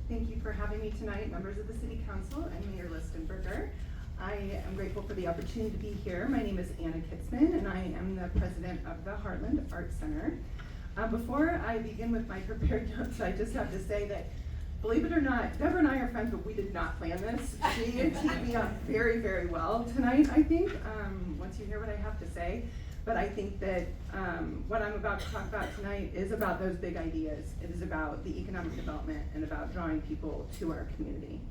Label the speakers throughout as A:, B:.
A: Thank you for having me tonight, members of the City Council and Mayor Listenberger. I am grateful for the opportunity to be here. My name is Anna Kietzman, and I am the president of the Heartland Art Center. Before I begin with my prepared notes, I just have to say that, believe it or not, Deborah and I are friends, but we did not plan this. She teed me up very, very well tonight, I think, once you hear what I have to say. But I think that what I'm about to talk about tonight is about those big ideas. It is about the economic development and about drawing people to our community.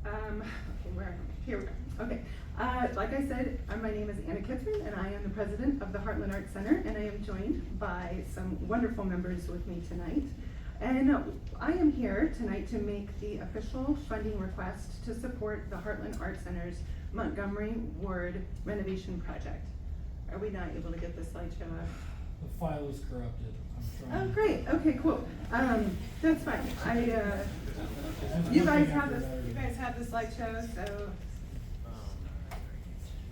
A: Okay, here we go. Okay, like I said, my name is Anna Kietzman, and I am the president of the Heartland Art Center, and I am joined by some wonderful members with me tonight. And I am here tonight to make the official funding request to support the Heartland Art Center's Montgomery Ward renovation project. Are we not able to get this slideshow up?
B: The file is corrupted. I'm trying.
A: Oh, great. Okay, cool. That's fine. You guys have this. You guys have the slideshow, so.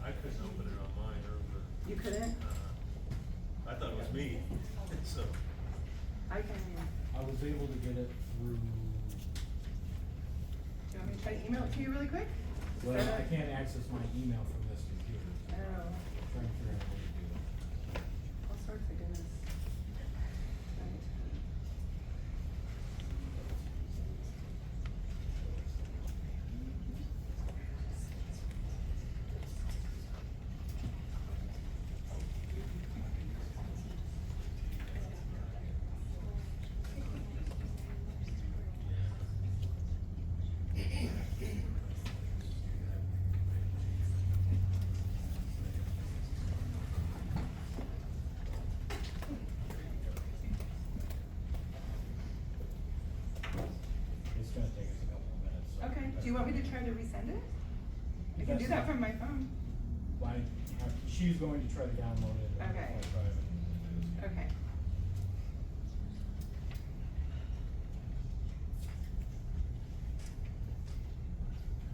C: I couldn't open it on mine earlier.
A: You couldn't?
C: I thought it was me, so.
A: I can.
B: I was able to get it through.
A: Do you want me to try to email it to you really quick?
B: Well, I can't access my email from this computer. So
A: Oh.
B: I'm trying to figure out how to do it.
A: All sorts of goodness. Right.
B: It's gonna take us a couple of minutes. So
A: Okay. Do you want me to try to resend it? I can do that from my phone.
B: She's going to try to download it. and
A: Okay.
B: I'll try it.
A: Okay.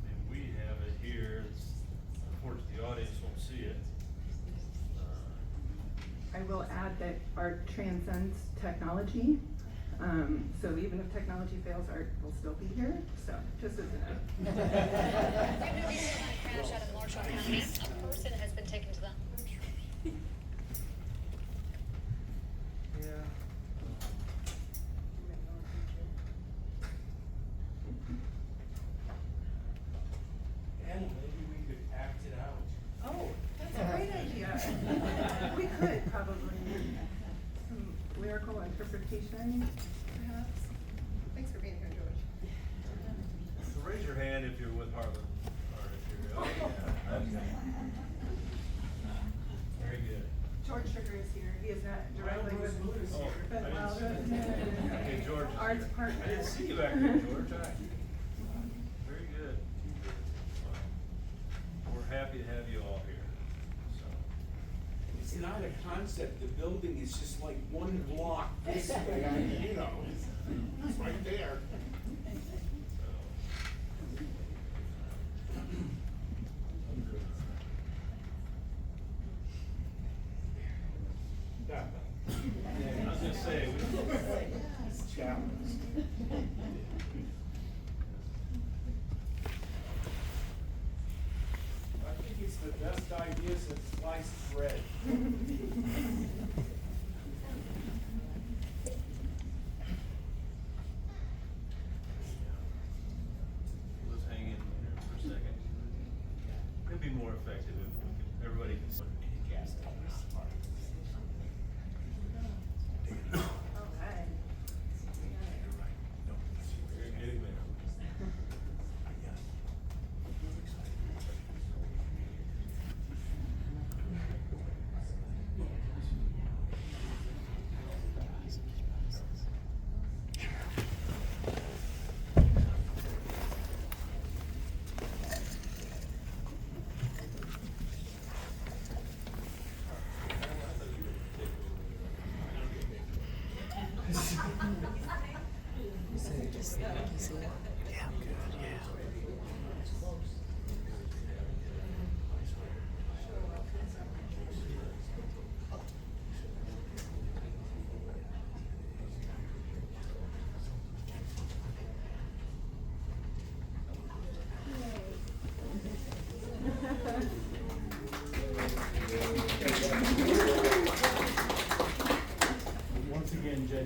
C: And we have it here, unfortunately, the audience won't see it.
A: I will add that art transcends technology. So even if technology fails, art will still be here. So just as a
D: Crash out of Marshall County. A person has been taken to the.
C: Yeah.
E: And maybe we could act it out.
A: Oh, that's a great idea. We could probably. Some lyrical interpretation, perhaps. Thanks for being here, George.
C: So raise your hand if you're with Heartland, or if you're, oh, yeah, okay. Very good.
A: George Sugar is here. He is not directly with.
C: Oh,
A: but
C: I
A: well,
C: didn't see it. Okay, George. is
A: Arts
C: here.
A: partner.
C: I didn't see you back there, George. Hi. Very good. Well, we're happy to have you all here, so.
E: It's not a concept, the building is just like one block this way, I mean, you know, it's right there. Yeah.
C: I was gonna say,
E: It's challenged. I think it's the best idea since sliced bread.
C: let's hang in here for a second. It'd be more effective if we could, everybody can.
A: Okay.
C: Very good, man.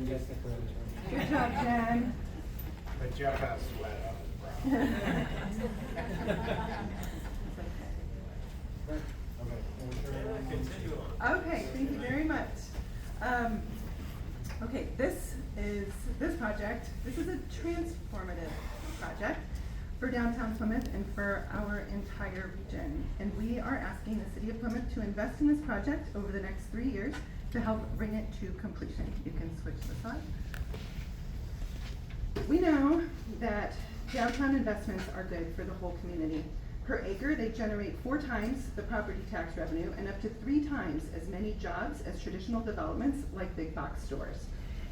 B: Jen gets the credit.
A: Good job, Jen.
E: But Jeff has sweat on his brow.
B: Okay.
C: Continue on.
A: Okay, thank you very much. Okay, this project, this is a transformative project for downtown Plymouth and for our entire region. And we are asking the city of Plymouth to invest in this project over the next 3 years to help bring it to completion. You can switch the slide. We know that downtown investments are good for the whole community. Per acre, they generate 4 times the property tax revenue and up to 3 times as many jobs as traditional developments like big box stores.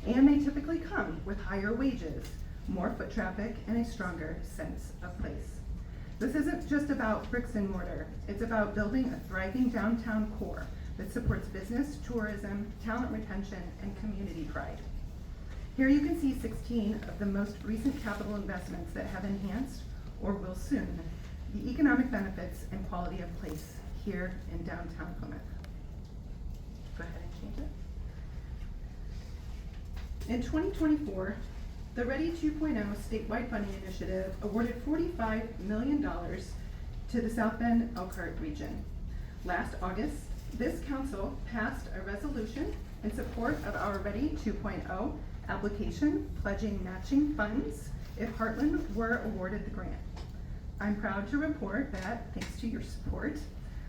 A: And they typically come with higher wages, more foot traffic, and a stronger sense of place. This isn't just about bricks and mortar. It's about building a thriving downtown core that supports business, tourism, talent retention, and community pride. Here you can see 16 of the most recent capital investments that have enhanced, or will soon, the economic benefits and quality of place here in downtown Plymouth. Go ahead and change it. In 2024, the Ready 2.0 statewide funding initiative awarded $45 million to the South Bend Elkhart region. Last August, this council passed a resolution in support of our Ready 2.0 application pledging matching funds if Heartland were awarded the grant. I'm proud to report that, thanks to your support,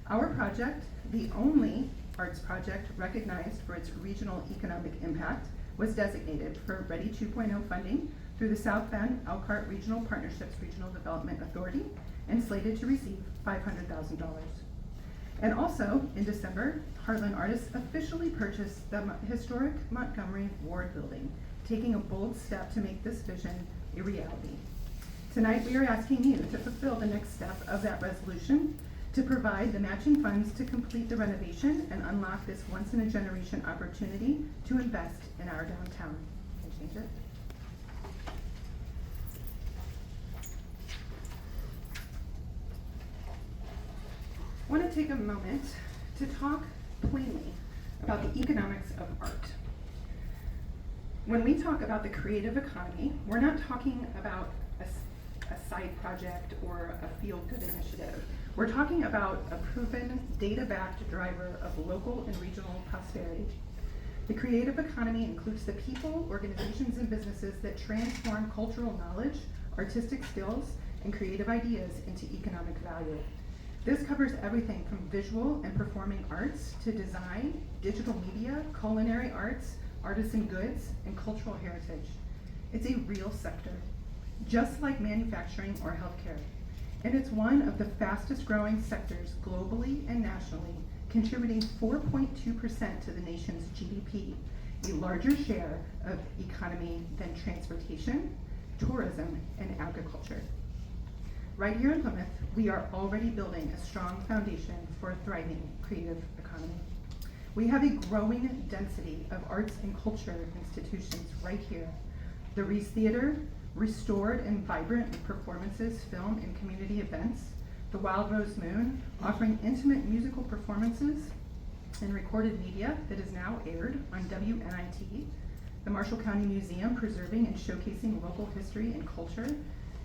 A: our project, the only arts project recognized for its regional economic impact, was designated for Ready 2.0 funding through the South Bend Elkhart Regional Partnerships Regional Development Authority and slated to receive $500,000. And also, in December, Heartland Artists officially purchased the historic Montgomery Ward building, taking a bold step to make this vision a reality. Tonight, we are asking you to fulfill the next step of that resolution, to provide the matching funds to complete the renovation and unlock this once-in-a-generation opportunity to invest in our downtown. Can you change it? I want to take a moment to talk plainly about the economics of art. When we talk about the creative economy, we're not talking about a side project or a feel-good initiative. We're talking about a proven, data-backed driver of local and regional prosperity. The creative economy includes the people, organizations, and businesses that transform cultural knowledge, artistic skills, and creative ideas into economic value. This covers everything from visual and performing arts to design, digital media, culinary arts, artisan goods, and cultural heritage. It's a real sector, just like manufacturing or healthcare. And it's one of the fastest growing sectors globally and nationally, contributing 4.2% to the nation's GDP, a larger share of economy than transportation, tourism, and agriculture. Right here in Plymouth, we are already building a strong foundation for a thriving creative economy. We have a growing density of arts and culture institutions right here. The Reese Theater, restored and vibrant with performances, film, and community events. The Wild Rose Moon, offering intimate musical performances and recorded media that is now aired on WNIT. The Marshall County Museum, preserving and showcasing local history and culture.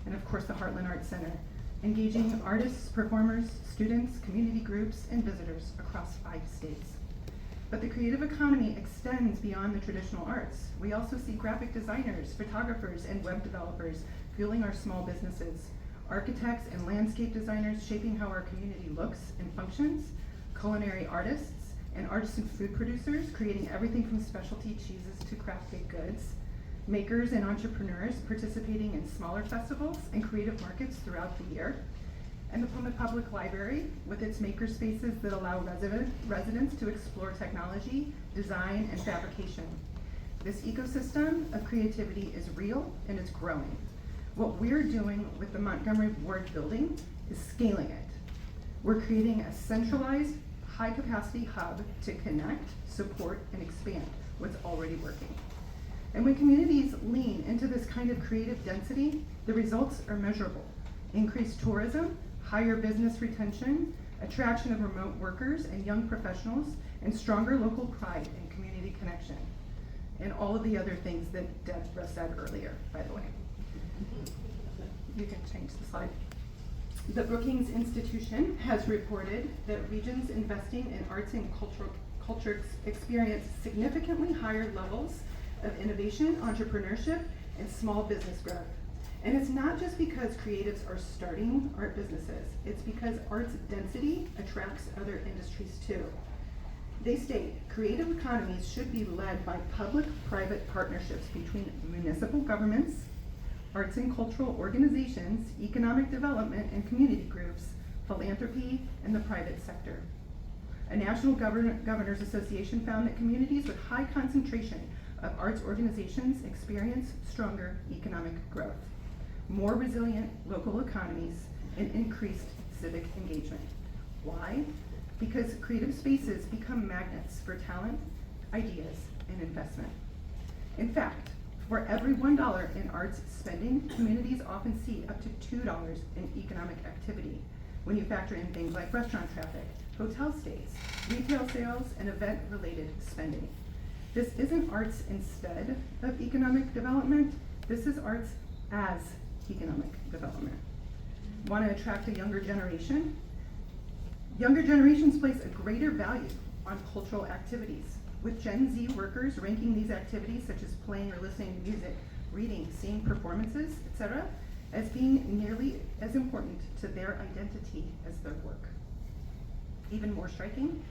A: And of course, the Heartland Arts Center, engaging artists, performers, students, community groups, and visitors across 5 states. But the creative economy extends beyond the traditional arts. We also see graphic designers, photographers, and web developers fueling our small businesses, architects and landscape designers shaping how our community looks and functions, culinary artists and artisan food producers creating everything from specialty cheeses to craft baked goods, makers and entrepreneurs participating in smaller festivals and creative markets throughout the year, and the Plymouth Public Library with its maker spaces that allow residents to explore technology, design, and fabrication. This ecosystem of creativity is real and it's growing. What we're doing with the Montgomery Ward building is scaling it. We're creating a centralized, high-capacity hub to connect, support, and expand what's already working. And when communities lean into this kind of creative density, the results are measurable. Increased tourism, higher business retention, attraction of remote workers and young professionals, and stronger local pride and community connection. and all of the other things that Deborah said earlier, by the way. You can change the slide. The Brookings Institution has reported that regions investing in arts and culture experience significantly higher levels of innovation, entrepreneurship, and small business growth. And it's not just because creatives are starting art businesses, it's because art's density attracts other industries too. They state, creative economies should be led by public-private partnerships between municipal governments, arts and cultural organizations, economic development and community groups, philanthropy, and the private sector. A National Governors Association found that communities with high concentration of arts organizations experience stronger economic growth, more resilient local economies, and increased civic engagement. Why? Because creative spaces become magnets for talent, ideas, and investment. In fact, for every $1 in arts spending, communities often see up to $2 in economic activity when you factor in things like restaurant traffic, hotel stays, retail sales, and event-related spending. This isn't arts instead of economic development, this is arts as economic development. Want to attract a younger generation? Younger generations place a greater value on cultural activities, with Gen Z workers ranking these activities such as playing or listening to music, reading, seeing performances, etc., as being nearly as important to their identity as their work. Even more striking,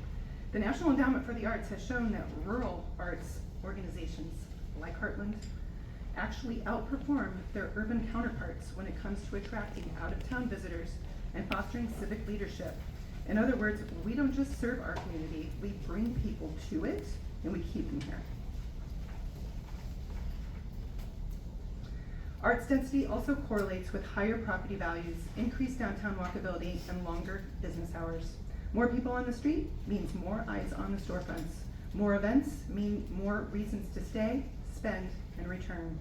A: the National Endowment for the Arts has shown that rural arts organizations like Heartland actually outperform their urban counterparts when it comes to attracting out-of-town visitors and fostering civic leadership. In other words, we don't just serve our community, we bring people to it and we keep them here. Arts density also correlates with higher property values, increased downtown walkability, and longer business hours. More people on the street means more eyes on the storefronts. More events mean more reasons to stay, spend, and return.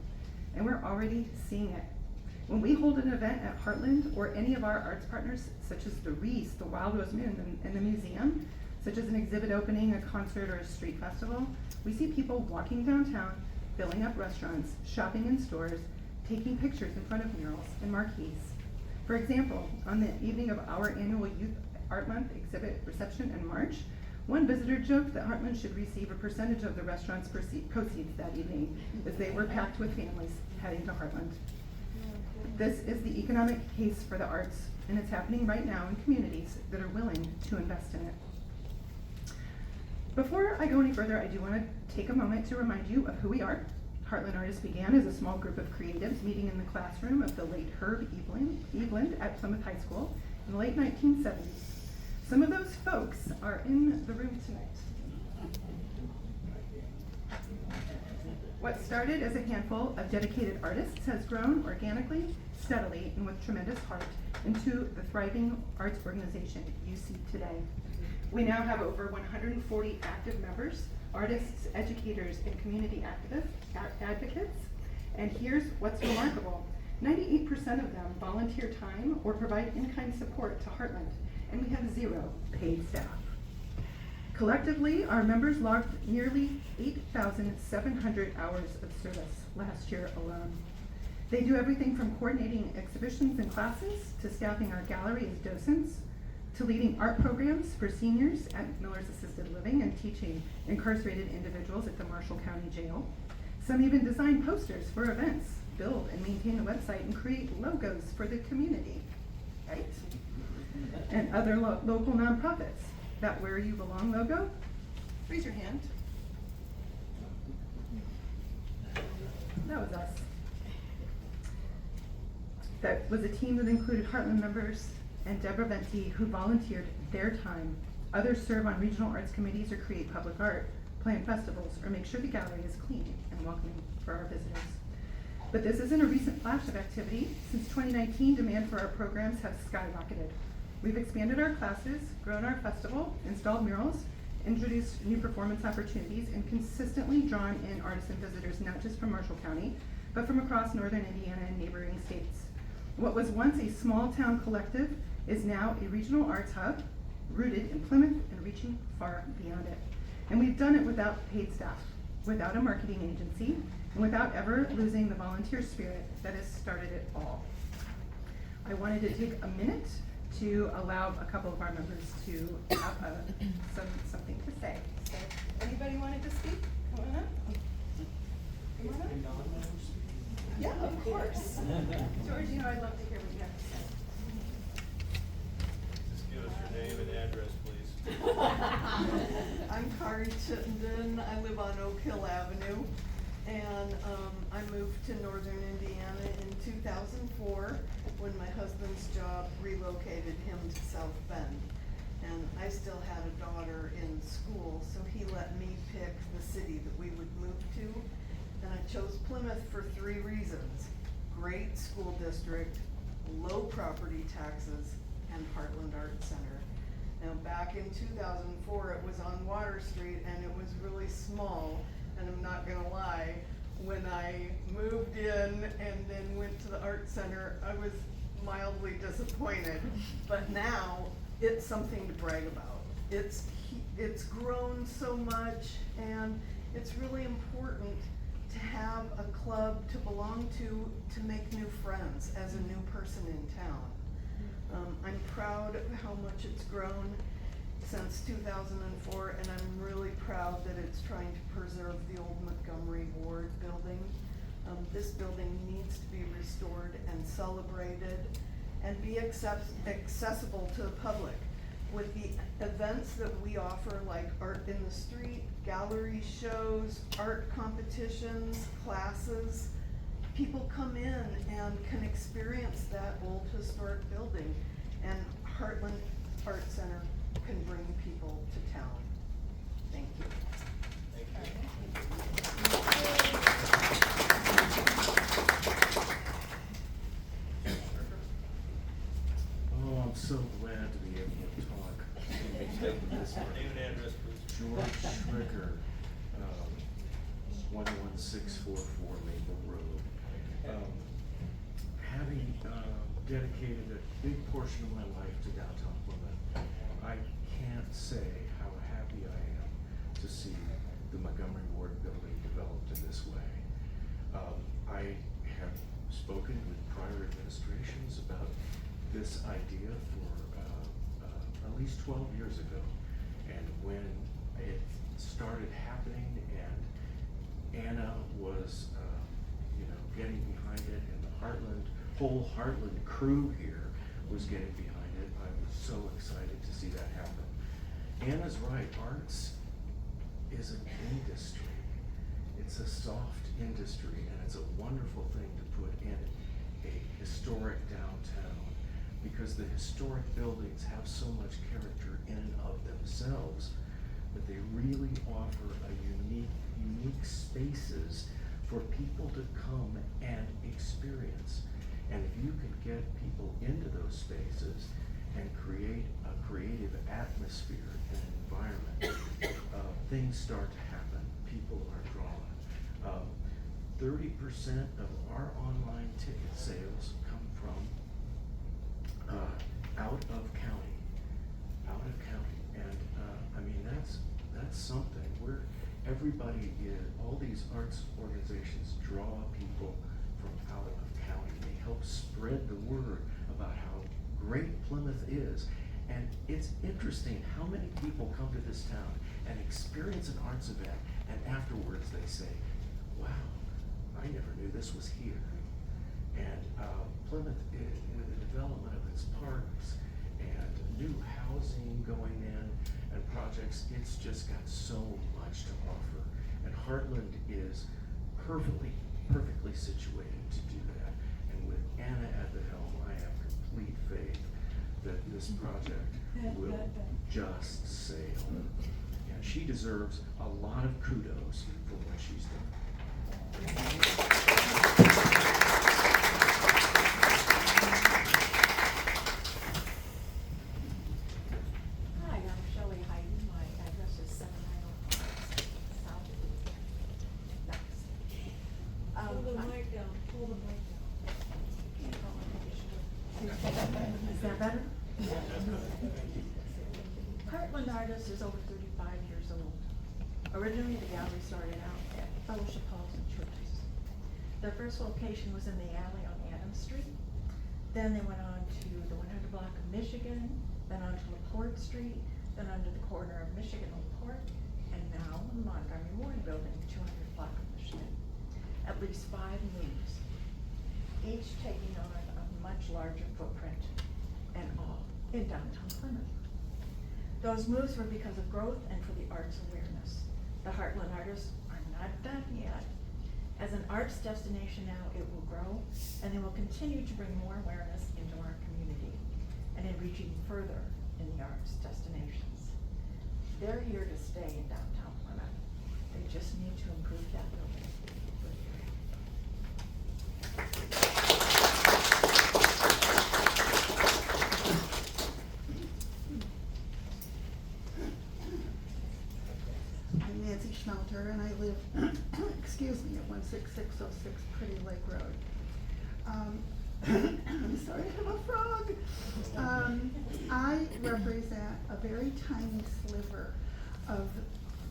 A: And we're already seeing it. When we hold an event at Heartland or any of our arts partners, such as the Reese, the Wild Rose Moon, and the museum, such as an exhibit opening, a concert, or a street festival, we see people walking downtown, filling up restaurants, shopping in stores, taking pictures in front of murals and marquees. For example, on the evening of our annual Youth Art Month exhibit reception in March, one visitor joked that Heartland should receive a percentage of the restaurant's proceeds that evening, as they were packed with families heading to Heartland. This is the economic case for the arts, and it's happening right now in communities that are willing to invest in it. Before I go any further, I do want to take a moment to remind you of who we are. Heartland Artists began as a small group of creatives meeting in the classroom of the late Herb Eveland at Plymouth High School in the late 1970s. Some of those folks are in the room tonight. What started as a handful of dedicated artists has grown organically, steadily, and with tremendous heart into the thriving arts organization you see today. We now have over 140 active members, artists, educators, and community advocates. And here's what's remarkable. 98% of them volunteer time or provide in-kind support to Heartland, and we have 0 paid staff. Collectively, our members logged nearly 8,700 hours of service last year alone. They do everything from coordinating exhibitions and classes, to staffing our gallery as docents, to leading art programs for seniors at Miller's Assisted Living and teaching incarcerated individuals at the Marshall County Jail. Some even design posters for events, build and maintain a website, and create logos for the community, right? And other local nonprofits. That Where You Belong logo? Raise your hand. That was us. That was a team that included Heartland members and Deborah Venti, who volunteered their time. Others serve on regional arts committees or create public art, plan festivals, or make sure the gallery is clean and welcoming for our visitors. But this isn't a recent flash of activity. Since 2019, demand for our programs has skyrocketed. We've expanded our classes, grown our festival, installed murals, introduced new performance opportunities, and consistently drawn in artists and visitors, not just from Marshall County, but from across northern Indiana and neighboring states. What was once a small town collective is now a regional arts hub, rooted in Plymouth and reaching far beyond it. And we've done it without paid staff. without a marketing agency, and without ever losing the volunteer spirit that has started it all. I wanted to take a minute to allow a couple of our members to have something to say. So, anybody wanted to speak? Come on up. Come on up. Yeah, of course. George, you know, I'd love to hear what you have to say.
C: Just give us your name and address, please.
F: I'm Kari Chittenden. I live on Oak Hill Avenue. And I moved to northern Indiana in 2004 when my husband's job relocated him to South Bend. And I still had a daughter in school, so he let me pick the city that we would move to. And I chose Plymouth for 3 reasons: great school district, low property taxes, and Heartland Art Center. Now, back in 2004, it was on Water Street and it was really small. And I'm not gonna lie, when I moved in and then went to the art center, I was mildly disappointed. But now, it's something to brag about. It's grown so much, and it's really important to have a club to belong to make new friends as a new person in town. I'm proud of how much it's grown since 2004, and I'm really proud that it's trying to preserve the old Montgomery Ward building. This building needs to be restored and celebrated and be accessible to the public. With the events that we offer, like Art in the Street, gallery shows, art competitions, classes, people come in and can experience that old historic building, and Heartland Art Center can bring people to town. Thank you.
C: Thank
G: Oh, I'm so glad to be able to talk.
C: you. Name and address, please.
G: George Schricker, 11644 Maple Road. Having dedicated a big portion of my life to downtown Plymouth, I can't say how happy I am to see the Montgomery Ward building developed in this way. I have spoken with prior administrations about this idea for at least 12 years ago. And when it started happening and Anna was, getting behind it, and the whole Heartland crew here was getting behind it, I was so excited to see that happen. Anna's right, arts is an industry. It's a soft industry, and it's a wonderful thing to put in a historic downtown, because the historic buildings have so much character in and of themselves that they really offer a unique spaces for people to come and experience. And if you can get people into those spaces and create a creative atmosphere and environment, things start to happen. People are drawn. 30% of our online ticket sales come from out of county. And that's something. Everybody all these arts organizations draw people from out of county. They help spread the word about how great Plymouth is. And it's interesting how many people come to this town and experience an arts event, and afterwards they say, wow, I never knew this was here. And Plymouth, with the development of its parks and new housing going in and projects, it's just got so much to offer. And Heartland is perfectly situated to do that. And with Anna at the helm, I have complete faith that this project will just sail. And she deserves a lot of kudos for what she's done.
H: Hi, I'm Shelley Hayden. My address is 790 South.
I: Pull the mic down, pull the mic
A: Is that better?
H: Heartland Artists is over 35 years old. Originally, the gallery started out fellowship halls and churches. Their first location was in the alley on Adams Street. Then they went on to the 100 block of Michigan, then onto LaPorte Street, then onto the corner of Michigan and LaPorte, and now the Montgomery Ward Building, 200 block of Michigan. At least 5 moves, each taking on a much larger footprint, and all in downtown Plymouth. Those moves were because of growth and for the arts awareness. The Heartland artists are not done yet. As an arts destination now, it will grow, and they will continue to bring more awareness into our community, and in reaching further in the arts destinations. They're here to stay in downtown Plymouth. They just need to improve that building.
J: I'm Nancy Schmelter, and I live, excuse me, at 16606 Pretty Lake Road. I'm sorry, I have a frog. I represent a very tiny sliver of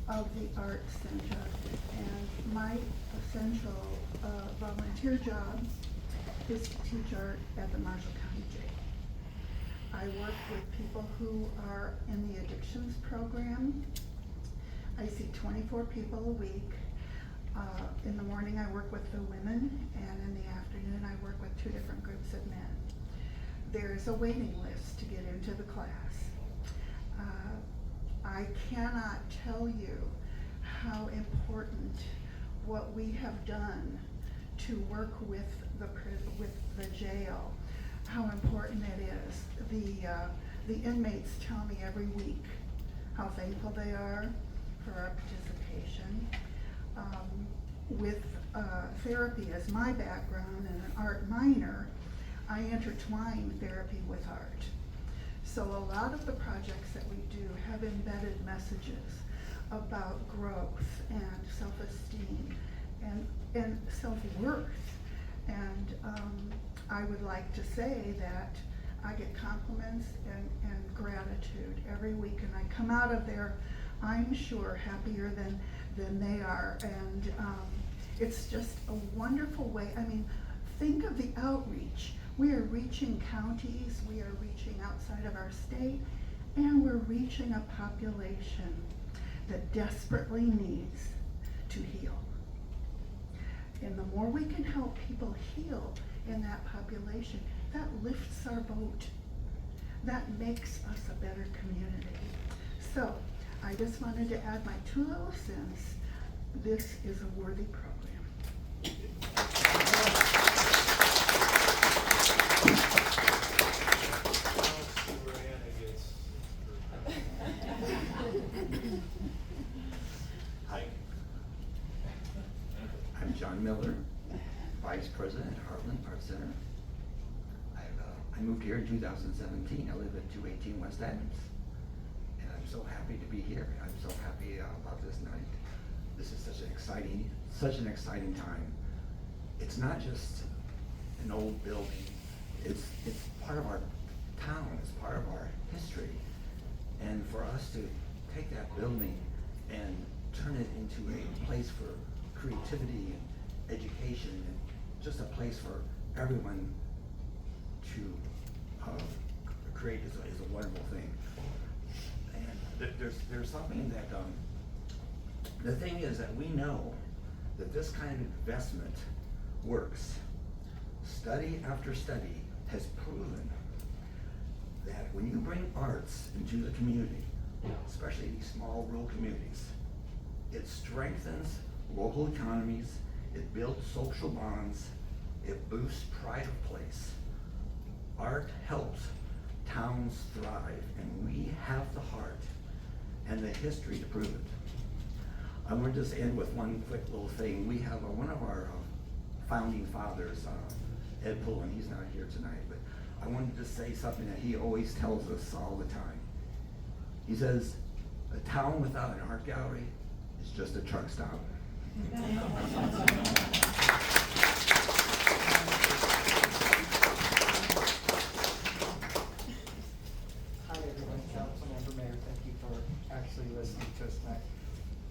J: the Arts Center, and my essential volunteer job is to teach art at the Marshall County Jail. I work with people who are in the addictions program. I see 24 people a week. In the morning I work with the women, and in the afternoon I work with 2 different groups of men. There's a waiting list to get into the class. I cannot tell you how important what we have done to work with the jail, how important it is. The inmates tell me every week how thankful they are for our participation. With therapy as my background and an art minor, I intertwine therapy with art. So a lot of the projects that we do have embedded messages about growth and self-esteem and self-worth. And I would like to say that I get compliments and gratitude every week, and I come out of there, I'm sure, happier than they are. And it's just a wonderful way. I mean, think of the outreach. We are reaching counties, we are reaching outside of our state, and we're reaching a population that desperately needs to heal. And the more we can help people heal in that population, that lifts our boat. That makes us a better community. So I just wanted to add my 2 little cents. This is a worthy program.
K: Hi. I'm John Miller, Vice President at Heartland Arts Center. I moved here in 2017. I live at 218 West Adams. And I'm so happy to be here. I'm so happy about this night. This is such an exciting time. It's not just an old building. It's part of our town. It's part of our history. And for us to take that building and turn it into a place for creativity and education, and just a place for everyone to create is a wonderful thing. And there's something that the thing is that we know that this kind of investment works. Study after study has proven that when you bring arts into the community, especially these small rural communities, it strengthens local economies, it builds social bonds, it boosts pride of place. Art helps towns thrive, and we have the heart and the history to prove it. I want to just end with one quick little thing. We have one of our founding fathers, Ed Pullen. He's not here tonight, but I wanted to say something that he always tells us all the time. He says, a town without an art gallery is just a truck stop.
L: Hi everyone, Councilmember Mayor, thank you for actually listening to us tonight.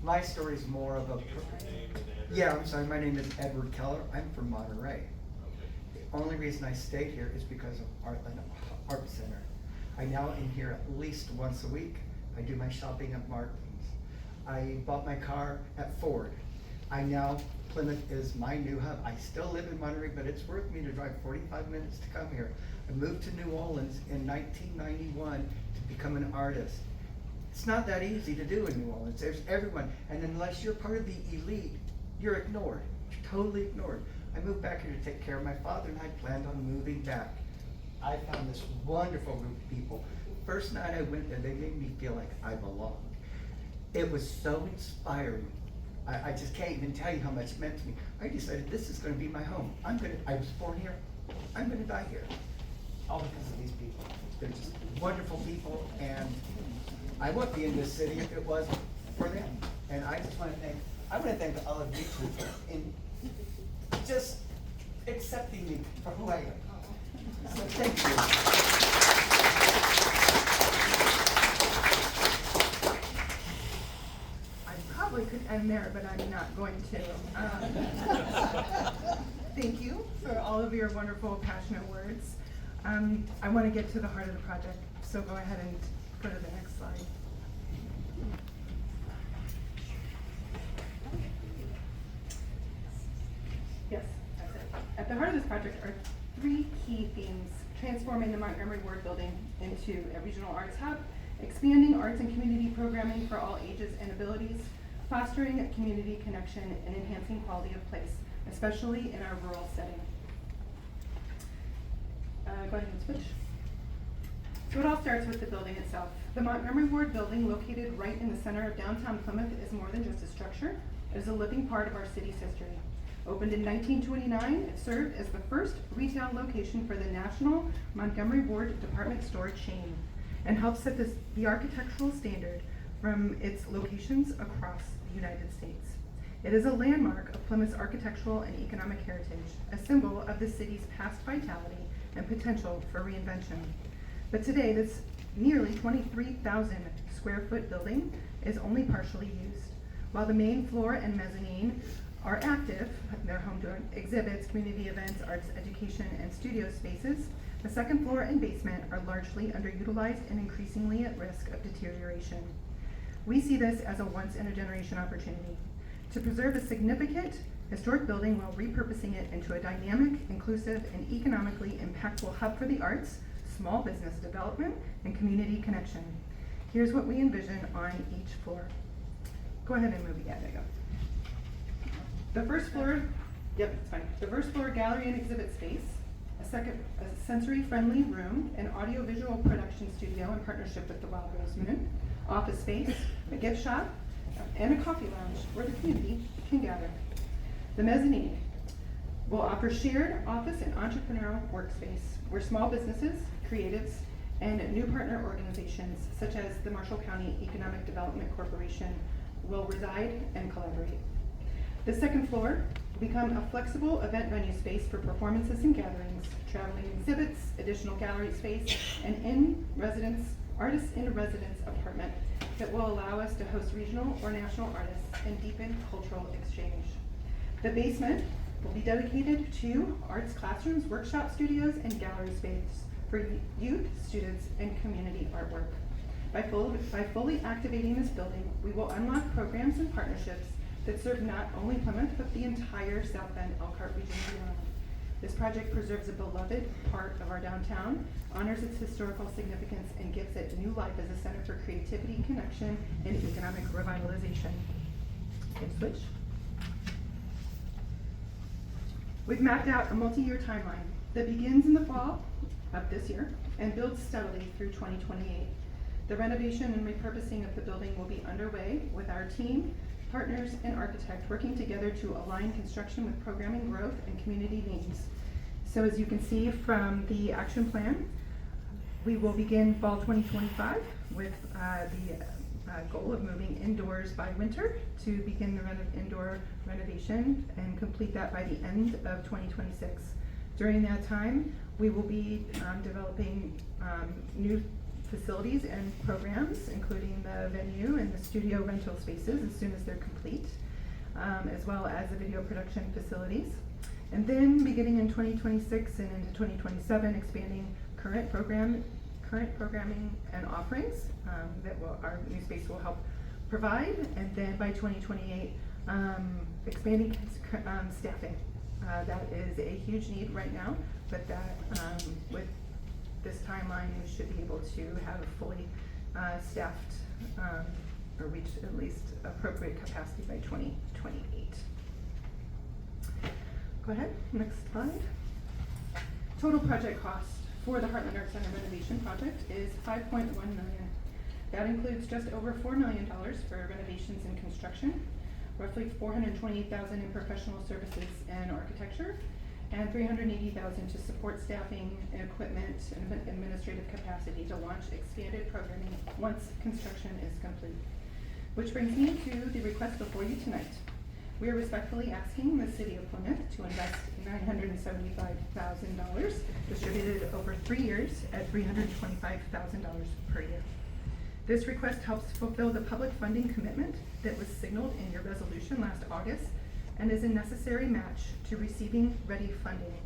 L: My story's more of a.
C: Give us your name and address.
L: Yeah, I'm sorry, my name is Edward Keller, I'm from Monterey. The only reason I stayed here is because of Heartland Art Center. I now am here at least once a week. I do my shopping at Martin's. I bought my car at Ford. Plymouth is my new hub. I still live in Monterey, but it's worth me to drive 45 minutes to come here. I moved to New Orleans in 1991 to become an artist. It's not that easy to do in New Orleans. There's everyone, and unless you're part of the elite, you're ignored. You're totally ignored. I moved back here to take care of my father, and I planned on moving back. I found this wonderful group of people. First night I went there, they made me feel like I belonged. It was so inspiring. I just can't even tell you how much it meant to me. I decided this is gonna be my home. I was born here, I'm gonna die here. All because of these people. They're just wonderful people, and I wouldn't be in this city if it wasn't for them. And I just wanna thank all of you two for just accepting me for who I am. So thank you.
A: I probably could end there, but I'm not going to. Thank you for all of your wonderful, passionate words. I want to get to the heart of the project, so go ahead and go to the next slide. Yes, that's it. At the heart of this project are three key themes: transforming the Montgomery Ward building into a regional arts hub, expanding arts and community programming for all ages and abilities, fostering community connection, and enhancing quality of place, especially in our rural setting. Go ahead and switch. So it all starts with the building itself. The Montgomery Ward building, located right in the center of downtown Plymouth, is more than just a structure. It is a living part of our city's history. Opened in 1929, it served as the first retail location for the national Montgomery Ward department store chain, and helped set the architectural standard from its locations across the United States. It is a landmark of Plymouth's architectural and economic heritage, a symbol of the city's past vitality and potential for reinvention. But today, this nearly 23,000 square foot building is only partially used. While the main floor and mezzanine are active, they're home to exhibits, community events, arts education, and studio spaces, the second floor and basement are largely underutilized and increasingly at risk of deterioration. We see this as a once-in-a-generation opportunity to preserve a significant historic building while repurposing it into a dynamic, inclusive, and economically impactful hub for the arts, small business development, and community connection. Here's what we envision on each floor. Go ahead and move it. Yeah, there you go. The first floor, yep, it's fine. The first floor, gallery and exhibit space. A sensory-friendly room, an audiovisual production studio in partnership with the Wild Rose Moon, office space, a gift shop, and a coffee lounge where the community can gather. The mezzanine will offer shared office and entrepreneurial workspace where small businesses, creatives, and new partner organizations such as the Marshall County Economic Development Corporation will reside and collaborate. The second floor will become a flexible event venue space for performances and gatherings, traveling exhibits, additional gallery space, and artists in residence apartment that will allow us to host regional or national artists and deepen cultural exchange. The basement will be dedicated to arts classrooms, workshop studios, and gallery space for youth, students, and community artwork. By fully activating this building, we will unlock programs and partnerships that serve not only Plymouth, but the entire South Bend Elkhart region beyond. This project preserves a beloved part of our downtown, honors its historical significance, and gives it new life as a center for creativity, connection, and economic revitalization. Okay, switch. We've mapped out a multi-year timeline that begins in the fall of this year and builds steadily through 2028. The renovation and repurposing of the building will be underway with our team, partners, and architect working together to align construction with programming growth and community needs. So as you can see from the action plan, we will begin fall 2025 with the goal of moving indoors by winter to begin the indoor renovation and complete that by the end of 2026. During that time, we will be developing new facilities and programs, including the venue and the studio rental spaces as soon as they're complete, as well as the video production facilities. And then beginning in 2026 and into 2027, expanding current programming and offerings that our new space will help provide. And then by 2028, expanding staffing. That is a huge need right now, but that with this timeline, we should be able to have fully staffed or reach at least appropriate capacity by 2028. Go ahead, next slide. Total project cost for the Heartland Arts Center renovation project is $5.1 million. That includes just over $4 million for renovations and construction, roughly $428,000 in professional services and architecture, and $380,000 to support staffing, equipment, and administrative capacity to launch expanded programming once construction is complete. Which brings me to the request before you tonight. We are respectfully asking the City of Plymouth to invest $975,000 distributed over 3 years at $325,000 per year. This request helps fulfill the public funding commitment that was signaled in your resolution last August and is a necessary match to receiving ready funding,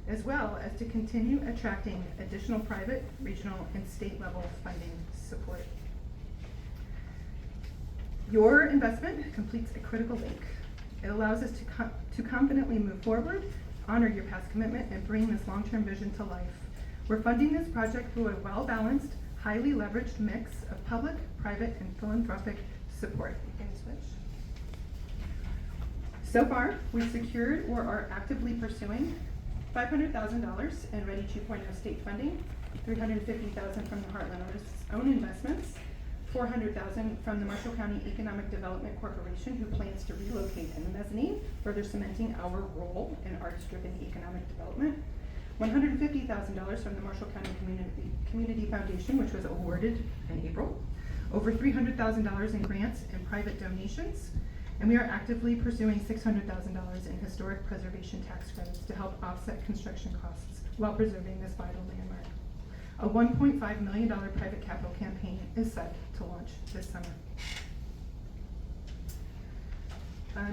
A: as well as to continue attracting additional private, regional, and state level funding support. Your investment completes a critical link. It allows us to confidently move forward, honor your past commitment, and bring this long-term vision to life. We're funding this project through a well-balanced, highly leveraged mix of public, private, and philanthropic support. You can switch. So far, we've secured or are actively pursuing $500,000 in Ready 2.0 state funding, $350,000 from the Heartland Artists' own investments, $400,000 from the Marshall County Economic Development Corporation, who plans to relocate in the mezzanine, further cementing our role in arts-driven economic development, $150,000 from the Marshall County Community Foundation, which was awarded in April, over $300,000 in grants and private donations, and we are actively pursuing $600,000 in historic preservation tax credits to help offset construction costs while preserving this vital landmark. A $1.5 million private capital campaign is set to launch this summer.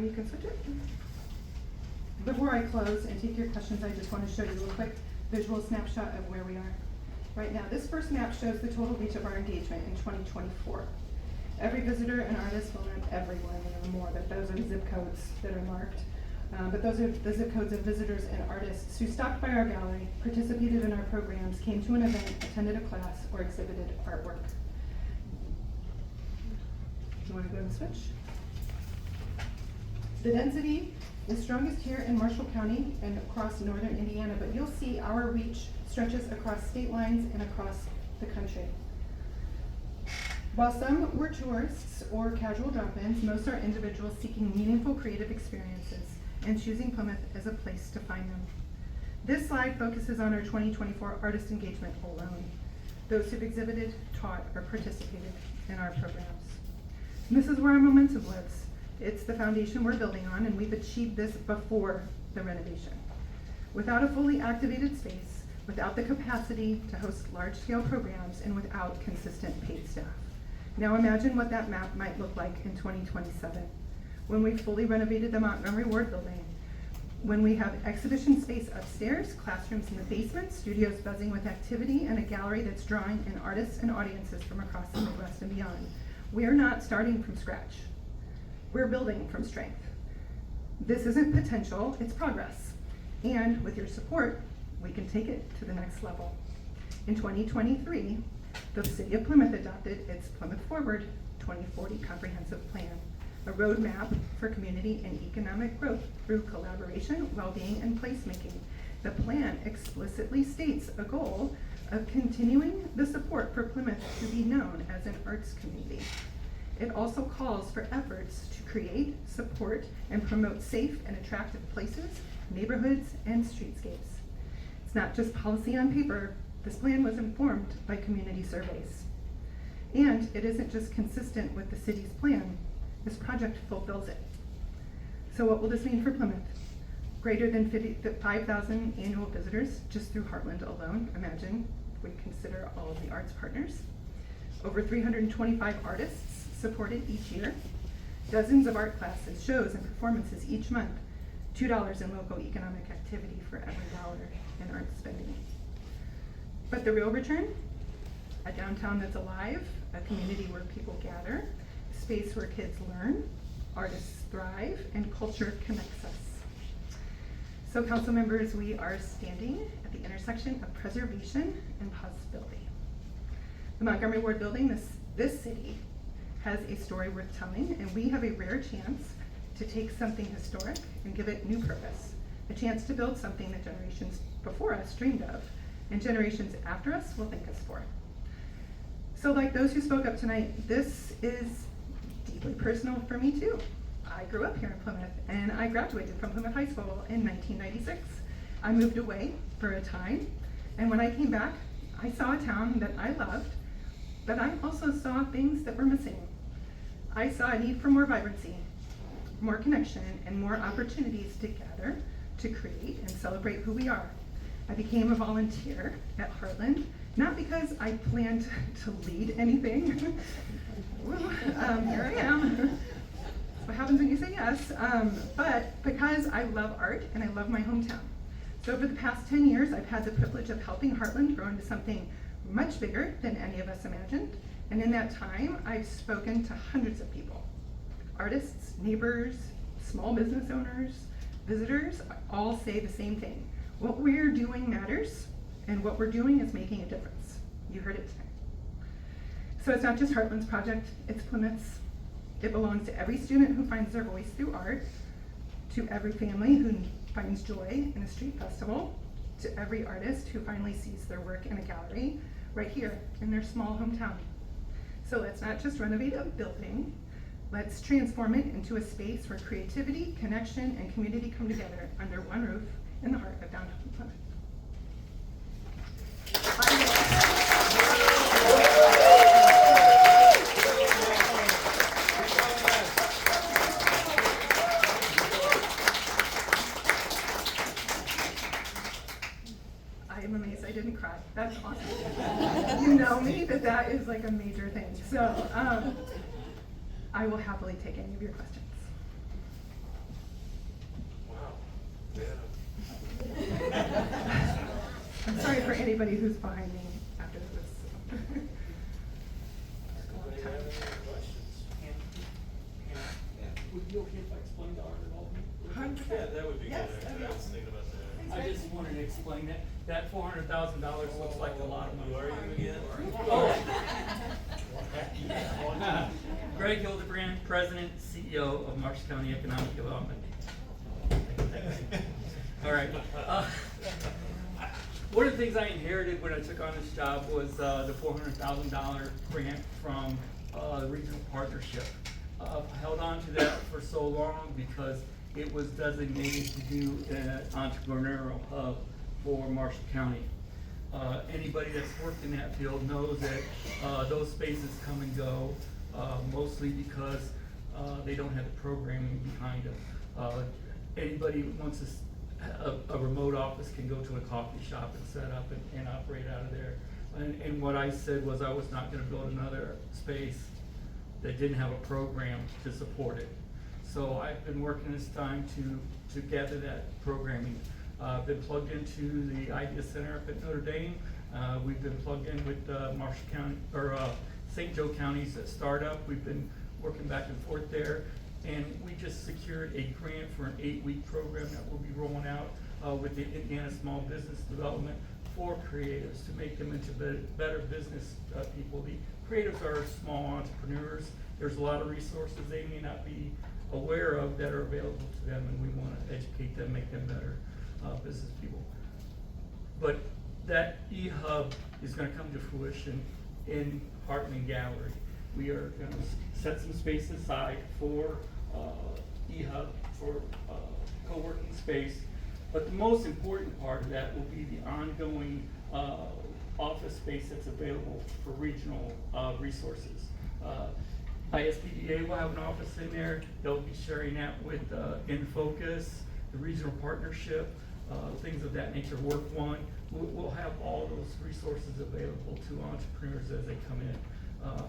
A: You can switch it. Before I close and take your questions, I just want to show you a quick visual snapshot of where we are. Right now, this first map shows the total reach of our engagement in 2024. Every visitor and artist, well, not everyone, there are more, but those are zip codes that are marked. But those are the zip codes of visitors and artists who stopped by our gallery, participated in our programs, came to an event, attended a class, or exhibited artwork. You want to go and switch? The density is strongest here in Marshall County and across northern Indiana, but you'll see our reach stretches across state lines and across the country. While some were tourists or casual drop-ins, most are individuals seeking meaningful creative experiences and choosing Plymouth as a place to find them. This slide focuses on our 2024 artist engagement alone, those who've exhibited, taught, or participated in our programs. And this is where our momentum lives. It's the foundation we're building on, and we've achieved this before the renovation. Without a fully activated space, without the capacity to host large-scale programs, and without consistent paid staff. Now imagine what that map might look like in 2027, when we've fully renovated the Montgomery Ward building, when we have exhibition space upstairs, classrooms in the basement, studios buzzing with activity, and a gallery that's drawing in artists and audiences from across the Midwest and beyond. We're not starting from scratch. We're building from strength. This isn't potential, it's progress. And with your support, we can take it to the next level. In 2023, the City of Plymouth adopted its Plymouth Forward 2040 Comprehensive Plan, a roadmap for community and economic growth through collaboration, well-being, and placemaking. The plan explicitly states a goal of continuing the support for Plymouth to be known as an arts community. It also calls for efforts to create, support, and promote safe and attractive places, neighborhoods, and streetscapes. It's not just policy on paper. This plan was informed by community surveys. And it isn't just consistent with the city's plan. This project fulfills it. So what will this mean for Plymouth? Greater than 5,000 annual visitors just through Heartland alone. Imagine we consider all of the arts partners. Over 325 artists supported each year. Dozens of art classes, shows, and performances each month. $2 in local economic activity for every dollar in art spending. But the real return? A downtown that's alive, a community where people gather, a space where kids learn, artists thrive, and culture connects us. So council members, we are standing at the intersection of preservation and possibility. The Montgomery Ward building, this city, has a story worth telling, and we have a rare chance to take something historic and give it new purpose. A chance to build something that generations before us dreamed of, and generations after us will thank us for. So like those who spoke up tonight, this is deeply personal for me too. I grew up here in Plymouth, and I graduated from Plymouth High School in 1996. I moved away for a time, and when I came back, I saw a town that I loved, but I also saw things that were missing. I saw a need for more vibrancy, more connection, and more opportunities to gather, to create, and celebrate who we are. I became a volunteer at Heartland, not because I planned to lead anything. Well, here I am. What happens when you say yes? But because I love art and I love my hometown. So over the past 10 years, I've had the privilege of helping Heartland grow into something much bigger than any of us imagined. And in that time, I've spoken to hundreds of people. Artists, neighbors, small business owners, visitors, all say the same thing. What we're doing matters, and what we're doing is making a difference. You heard it tonight. So it's not just Heartland's project, it's Plymouth's. It belongs to every student who finds their voice through art, to every family who finds joy in a street festival, to every artist who finally sees their work in a gallery right here in their small hometown. So let's not just renovate a building, let's transform it into a space where creativity, connection, and community come together under one roof in the heart of downtown Plymouth. I am amazed I didn't cry. That's awesome. You know me, that is like a major thing. So I will happily take any of your questions. I'm sorry for anybody who's behind me after this.
E: Would it be okay if I explained the art involvement?
C: Yeah, that would be
F: Yes,
C: good.
F: that'd be
C: I was
F: awesome.
C: thinking about that.
M: I just wanted to explain that, that $400,000 looks like a lot of money.
C: Who are you again?
M: Oh. Greg Hildebrand, President, CEO of Marshall County Economic Development. All right. One of the things I inherited when I took on this job was the $400,000 grant from the regional partnership. I held on to that for so long because it was designated to do an entrepreneurial hub for Marshall County. Anybody that's worked in that field knows that those spaces come and go, mostly because they don't have the programming behind them. Anybody who wants a remote office can go to a coffee shop and set up and operate out of there. And what I said was I was not gonna build another space that didn't have a program to support it. So I've been working this time to gather that programming. I've been plugged into the Idea Center up at Notre Dame. We've been plugged in with Marshall County, or St. Joe County's startup. We've been working back and forth there. And we just secured a grant for an 8-week program that we'll be rolling out with the Indiana Small Business Development for creatives to make them into better business people. The creatives are small entrepreneurs. There's a lot of resources they may not be aware of that are available to them, and we want to educate them, make them better business people. But that e-hub is going to come to fruition in Heartland Gallery. We are going to set some space aside for e-hub, for co-working space. But the most important part of that will be the ongoing office space that's available for regional resources. ISPDA will have an office in there. They'll be sharing that with InFocus, the regional partnership. things of that nature. Work one, we'll have all those resources available to entrepreneurs as they come in.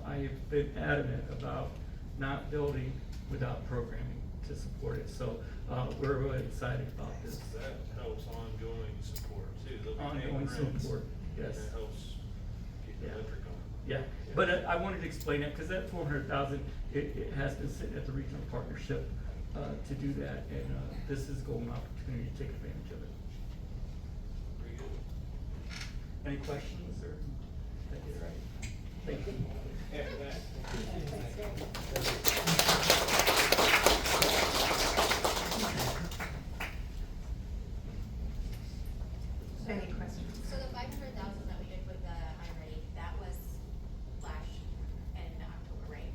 M: I have been adamant about not building without programming to support it, so, we're really excited about this.
C: That helps ongoing support too. They'll be paying
M: Ongoing
C: rent,
M: support,
C: and
M: yes.
C: that helps keep the
M: Yeah.
C: electric on.
M: Yeah, but I wanted to explain that, cause that 400,000, it has been sitting at the regional partnership, to do that, and, this is a golden opportunity to take advantage of it.
C: Very good.
M: Any questions, or, did I get it right? Thank you.
A: Any questions?
D: So the 500,000 that we did with the IRA, that was last in October, right?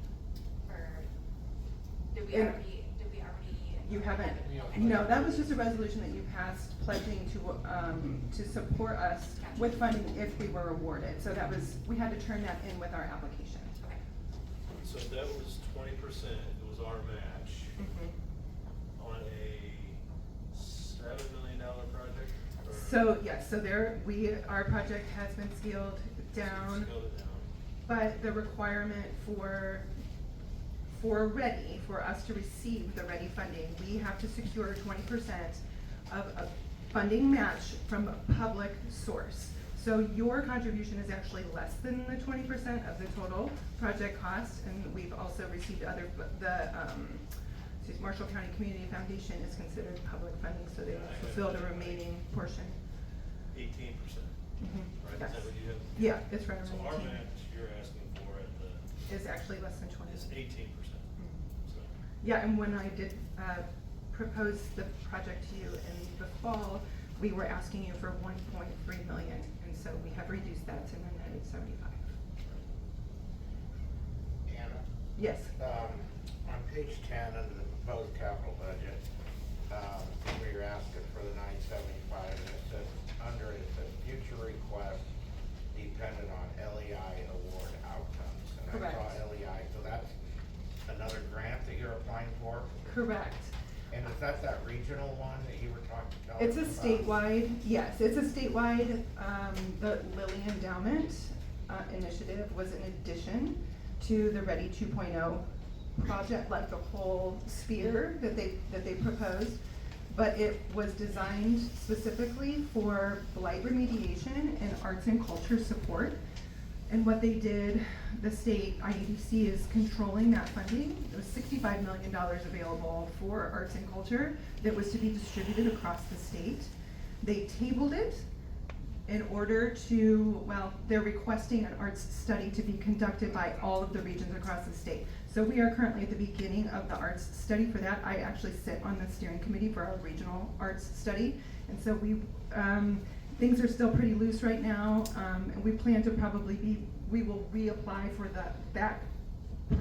D: Or did we
A: In-
D: already?
A: You haven't,
D: Okay.
A: no, that was just a resolution that you passed pledging to support us with funding if we were awarded. So that was, we had to turn that in with our application.
D: Okay.
C: So that was 20%, it was our match on a $7 million project? Or-
A: So, yes, so our project has been scaled down,
C: Scaled it down.
A: but the requirement for us to receive the READY funding, we have to secure 20% of a funding match from a public source. So your contribution is actually less than the 20% of the total project cost, and we've also received Marshall County Community Foundation is considered public funding, so they will fulfill the remaining portion.
C: 18%, right? Is
A: Yes.
C: that what you have?
A: Yeah, it's right
C: So
A: around
C: our
A: 18.
C: match you're asking for at the,
A: Is actually less than 20.
C: is 18%. So,
A: Yeah, and when I did propose the project to you in the fall, we were asking you for 1.3 million, and so we have reduced that to 975.
N: Anna?
A: Yes.
N: On page 10, under the proposed capital budget, where you're asking for the 975, and it says, under it says, future request dependent on LEI award outcomes. And
A: Correct.
N: I saw LEI, so that's another grant that you're applying for?
A: Correct.
N: And is that regional one that you were talking about?
A: It's a statewide, yes, it's a statewide, the Lilly Endowment initiative was an addition to the Ready 2.0 project, like the whole sphere that they proposed. But it was designed specifically for blight remediation and arts and culture support. And what they did, the state IEDC is controlling that funding. There was $65 million available for arts and culture that was to be distributed across the state. They tabled it in order to, well, they're requesting an arts study to be conducted by all of the regions across the state. So we are currently at the beginning of the arts study for that. I actually sit on the steering committee for our regional arts study. And so things are still pretty loose right now, and we plan to we will reapply for that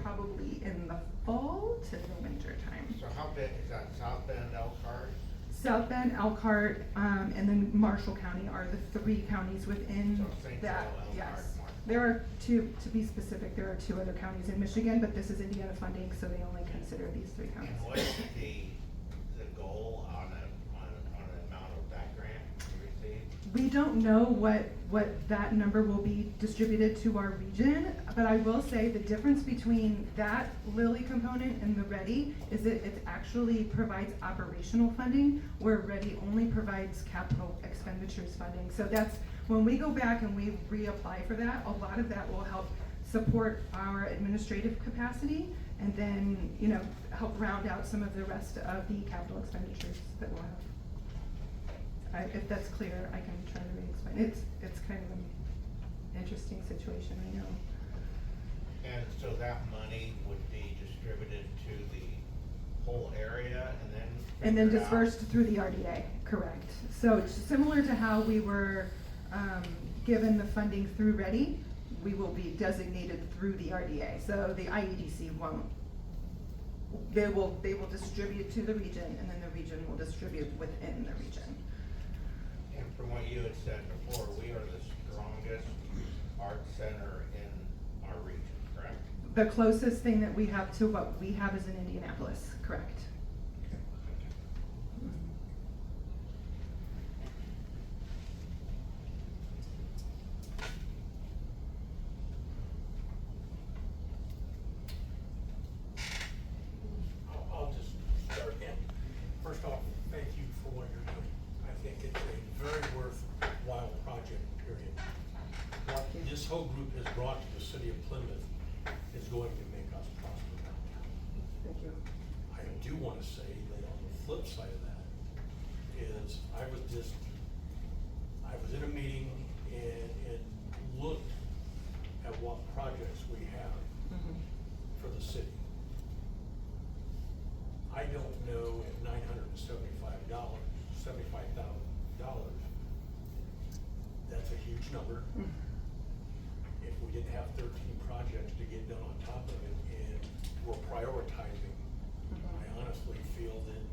A: probably in the fall to the winter time.
N: So how big, is that South Bend, Elkhart?
A: South Bend, Elkhart, and then Marshall County are the three counties within
N: So St.
A: that,
N: Joe, Elkhart,
A: yes.
N: Marshall.
A: There are two, to be specific, there are two other counties in Michigan, but this is Indiana funding, so they only consider these three counties.
N: And what is the goal on an amount of that grant you received?
A: We don't know what that number will be distributed to our region, but I will say the difference between that Lilly component and the Ready is that it actually provides operational funding, where Ready only provides capital expenditures funding. So that's, when we go back and we reapply for that, a lot of that will help support our administrative capacity, and then, help round out some of the rest of the capital expenditures that we'll have. If that's clear, I can try to re-explain. It's kind of an interesting situation, I know.
N: And so that money would be distributed to the whole area and then figured out?
A: Dispersed through the RDA, correct. So it's similar to how we were given the funding through Ready, we will be designated through the RDA. So the IEDC won't. They will distribute to the region, and then the region will distribute within the region.
N: And from what you had said before, we are the strongest art center in our region, correct?
A: The closest thing that we have to what we have is in Indianapolis, correct.
O: going to make us prosper downtown.
A: Thank you.
O: I do want to say that on the flip side of that is I was in a meeting and looked at what projects we have for the city. I don't know if $75,000, that's a huge number. If we didn't have 13 projects to get done on top of it and we're prioritizing, I honestly feel that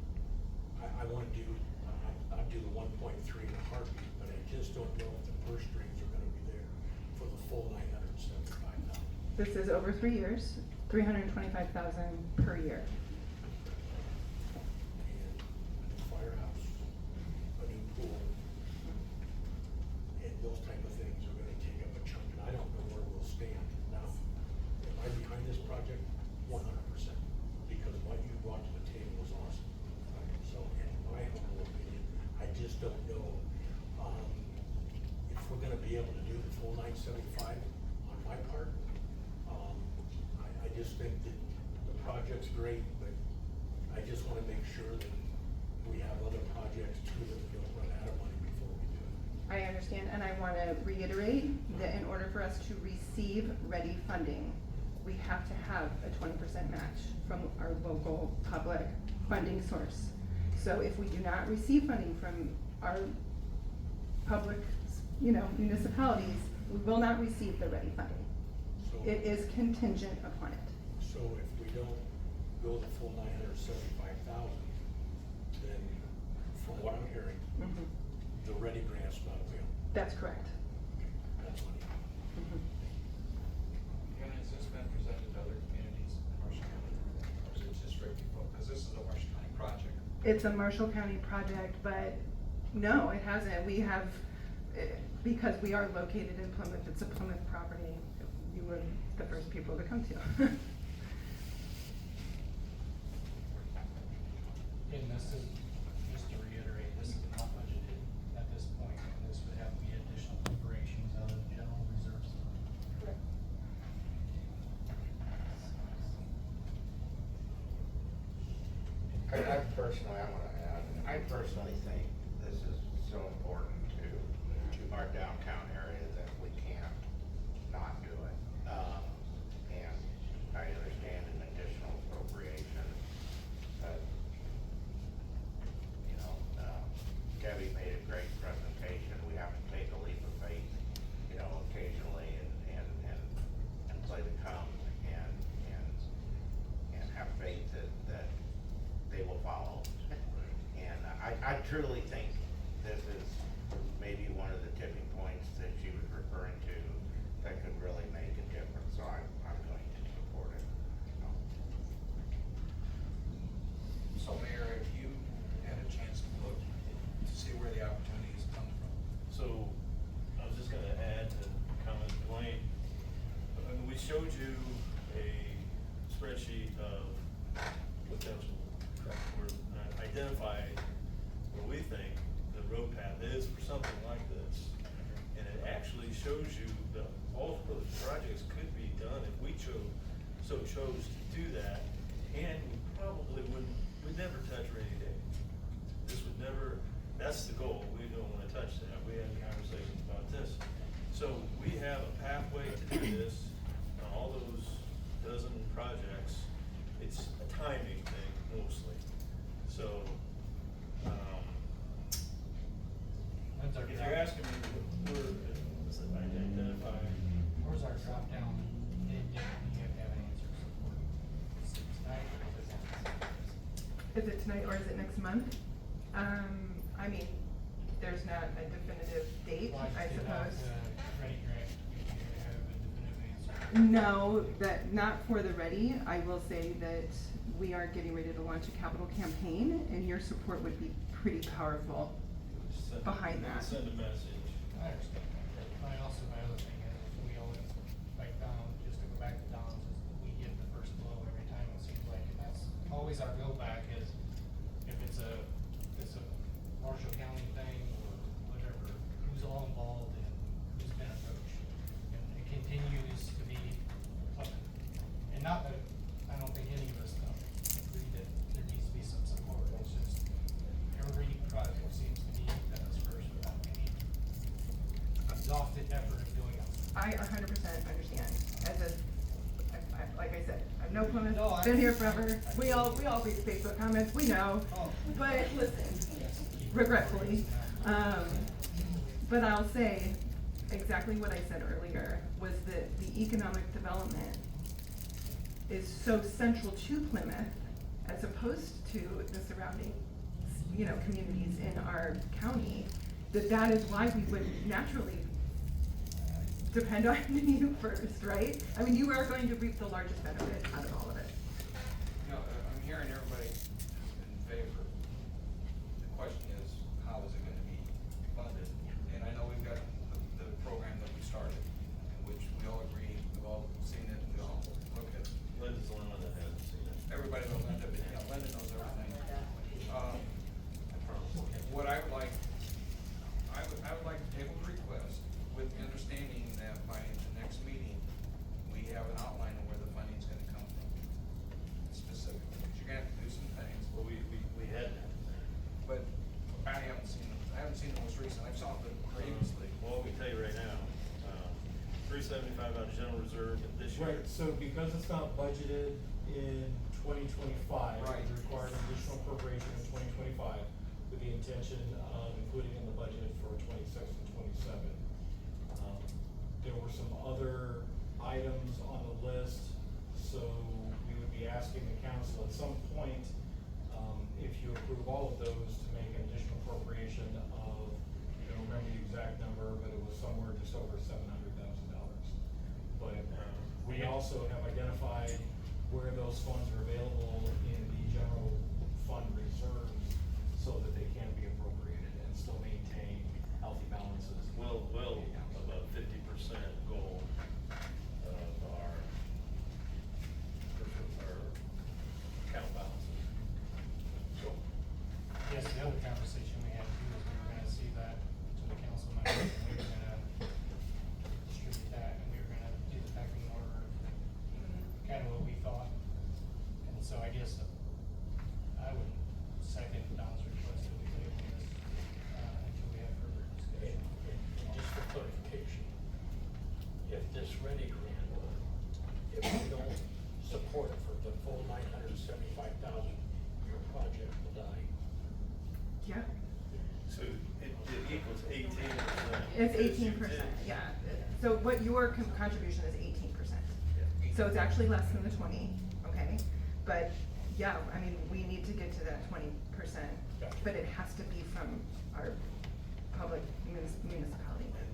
O: I wanna do, I'd do the 1.3 in a heartbeat, but I just don't know if the purse strings are gonna be there for the full $975,000.
A: This is over 3 years, $325,000 per year.
O: And a new firehouse, a new pool, and those type of things are gonna take up a chunk, and I don't know where we'll stand. Now, am I behind this project? 100%, because what you brought to the table was awesome. So, in my humble opinion, I just don't know, if we're gonna be able to do the full 975 on my part. I just think that the project's great, but I just wanna make sure that we have other projects too, that we don't run out of money before we do it.
A: I understand, and I want to reiterate that in order for us to receive ready funding, we have to have a 20% match from our local public funding source. So if we do not receive funding from our public, municipalities, we will not receive the ready funding.
O: So,
A: It is contingent upon it.
O: so if we don't go the full 975,000, then from what I'm hearing, the ready grant's not available.
A: That's correct.
O: That's money.
P: And has this been presented to other communities in Marshall County? Or is it just strictly focused, because this is a Marshall County project?
A: It's a Marshall County project, but no, it hasn't. We have, because we are located in Plymouth, it's a Plymouth property, you were the first people to come to.
B: And this is, just to reiterate, this is not budgeted at this point, and this would have to be additional appropriations out of the general reserves.
A: Correct.
N: I personally, I wanna add, I personally think this is so important to our downtown area that we can't not do it. And I understand an additional appropriation, but, Gabby made a great presentation. We have to take a leap of faith, occasionally and play the come and have faith that they will follow. And I truly think this is maybe one of the tipping points that she was referring to that could really make a difference, so I'm going to support it.
P: So Mayor, have you had a chance to look to see where the opportunities come from?
C: So, I was just gonna add to comment Dwayne. I mean, we showed you a spreadsheet of potential, or identified where we think the road path is for something like this. And it actually shows you that all of those projects could be done if we chose to do that, and we probably we'd never touch rainy day. This would never, that's the goal, we don't wanna touch that, we had conversations about this. So we have a pathway to do this on all those dozen projects. It's a timing thing mostly. So,
B: When's our
C: if
B: drop?
C: you're asking me, what's it, identify?
B: Where's our drop down? You have to have an answer for it. Is it tonight or is it next?
A: Is it tonight or is it next month? I mean, there's not a definitive date,
B: Well,
A: I
B: just did not,
A: suppose.
B: Ready grant, you have a definitive answer.
A: No, not for the ready. I will say that we are getting ready to launch a capital campaign, and your support would be pretty powerful behind that.
C: Send a message.
B: I understand that. But also, my other thing is, we always, like Don, just to go back to Don's, is we get the first blow every time, it seems like, and that's always our go back is, if it's a Marshall County thing or whatever, who's all involved and who's been approached. And it continues to be Plymouth. And
A: know Plymouth,
B: No, I-
A: been here forever, we all read Facebook comments, we know.
B: Oh.
A: But listen, regretfully, but I'll say exactly what I said earlier, was that the economic development is so central to Plymouth as opposed to the surrounding, communities in our county, that is why we would naturally depend on you first, right? I mean, you are going to reap the largest benefit out of all of it.
P: I'm hearing everybody in favor. The question is, how is it gonna be funded? And I know we've got the program that we started, which we all agree, we've all seen it, we all look at.
C: Linda's the only one that hasn't seen it.
P: Everybody knows Linda, but yeah, Linda knows everything.
C: I promise.
P: What I would like to table a request with the understanding that by the next meeting, we have an outline of where the funding's gonna come from. Specifically, 'cause you're gonna have to do some things.
C: Well, we had that.
P: But I haven't seen the most recent, I've saw them previously.
C: Well, we tell you right now, 375 out of general reserve this year.
Q: Right, so because it's not budgeted in 2025,
P: Right.
Q: it requires additional appropriation in 2025 with the intention of including in the budget for 26 and 27. There were some other items on the list, so we would be asking the council at some point, if you approve all of those, to make an additional appropriation of, I don't remember the exact number, but it was somewhere just over $700,000. But we also have identified where those funds are available in the general fund reserves so that they can be appropriated and still maintain healthy balances.
C: Well, about 50% goal of our account balances. So,
B: Yes, the other conversation we had too is we were gonna see that to the council members, and we were gonna distribute that, and we were gonna do the pecking order, kind of what we thought. And so I guess I would second Don's request that we table this, until we have further discussion.
O: And just for clarification, if this ready grant, if we don't support it for the full 975,000, your project will die.
A: Yeah,
C: so it equals 18%.
A: it's 18%, yeah. So what your contribution is 18%. So it's actually less than the 20, okay? But, yeah, I mean, we need to get to that 20%, but it has to be from our public municipality.
C: And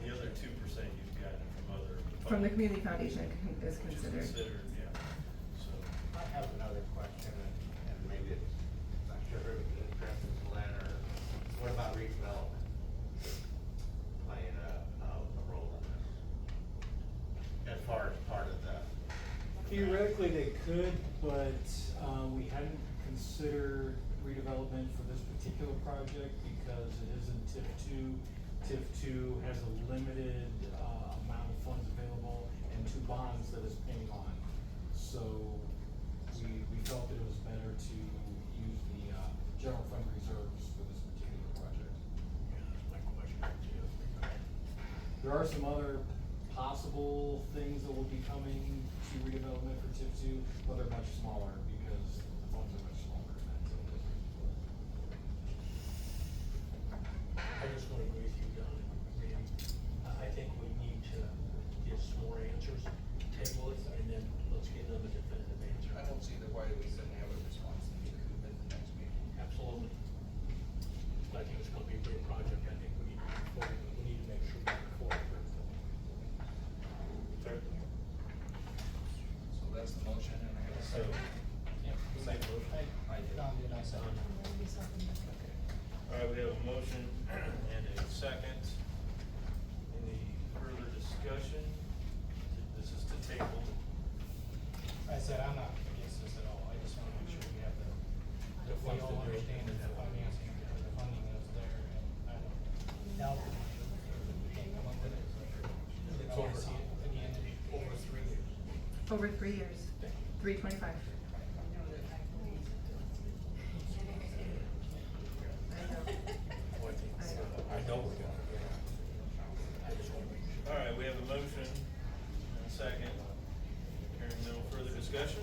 C: the other 2% you've gotten from other.
A: From the community foundation is
C: Which is
A: considered.
C: considered, yeah, so.
N: I have another question, and maybe it's, not sure if it addresses Lynn, or what about redevelopment? Playing a role in this? As far as part of the.
Q: Theoretically, they could, but we hadn't considered redevelopment for this particular project because it is in TIF 2. TIF 2 has a limited amount of funds available and 2 bonds that it's paying on. So we felt that it was better to use the general fund reserves for this particular project.
O: Yeah, that's my question too.
Q: There are some other possible things that will be coming to redevelopment for TIF 2, but they're much smaller because the funds are much smaller in that TIF district.
O: I just want to agree with you, Don. I think we need to get some more answers, table it, and then let's get them a definitive answer.
P: I don't see why we couldn't have a response in the next meeting.
O: Absolutely. I think it's gonna be a great project. I think we need to move forward, but we need to make sure we move forward.
P: So that's the motion, and I have a second.
B: Yep.
P: I did.
B: Don did, I second.
C: All right, we have a motion and a second. Any further discussion? This is to table.
B: I said, I'm not against this at all, I just wanna make sure we have
O: The
B: we
O: funds
B: all
O: to do it.
B: understand that the financing, or the funding is there, and I don't doubt that we can come up with it. I wanna see it again, over 3 years.
A: Over 3 years, 325.
O: I know we're gonna, I just want to make sure.
C: All right, we have a motion and a second. Hearing no further discussion,